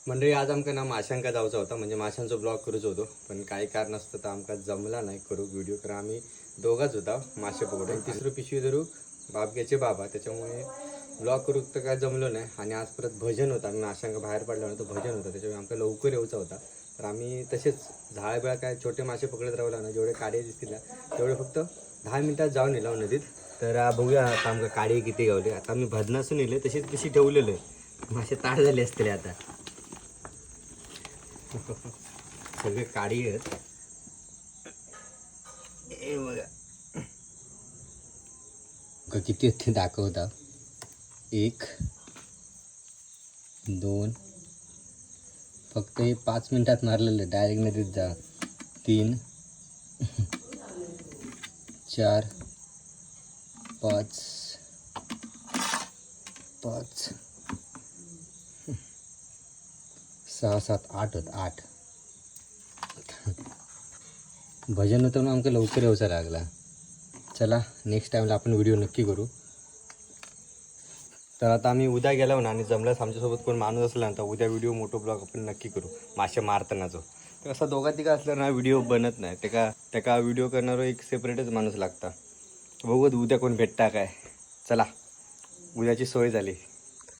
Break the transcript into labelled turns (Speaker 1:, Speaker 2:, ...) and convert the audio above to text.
Speaker 1: मंडळी आज आमका ना माशांका जाऊचा होता, म्हणजे माशांचा ब्लॉग करूच होतो, पण काही कारण असतं तर आमका जमला नाही करू व्हिडिओ. कारण आम्ही दोघाच होता मासे पकडून, तिसरं पिशवी धरू बाबग्याचे बाबा, त्याच्यामुळे ब्लॉग करू तर काय जमलं नाही. आणि आज परत भजन होतं, आम्ही माशांका बाहेर पडलो ना, तो भजन होता, त्याच्यामुळे आमका लवकर यायचा होता. तर आम्ही तसेच झाळबेळा काय छोटे मासे पकडत राहिला ना, जेवढे काडे दिसतील ना तेवढे फक्त 10 मिनिटात जाऊन नेला नदीत. तर बघूया आता आमका काडे किती गावले. आता आम्ही भजनासून नेले तशीच पिशी ठेवलेलं आहे, मासे ताट झाले असतील आता. सगळे काडी आहेत हे बघा. किती आहेत ते दाखवता. 1 2 फक्त हे 5 मिनिटात मारलेलं डायरेक्ट नदीत जा. 3 4 5 5 6 7 8 होत 8. भजन होतं ना, आमका लवकर यायचा लागला. चला नेक्स्ट टाईमला आपण व्हिडिओ नक्की करू. तर आता आम्ही उद्या गेलो ना, आणि जमल्यास आमच्यासोबत कोण माणूस असला ना तर उद्या व्हिडिओ मोठो ब्लॉग आपण नक्की करू मासे मारतानाचो. तर असा दोघा तिघा असला ना व्हिडिओ बनत नाही, त्याका व्हिडिओ करणारा एक सेपरेटच माणूस लागता. बघू उद्या कोण भेटता काय. चला उद्याची सोय झाली.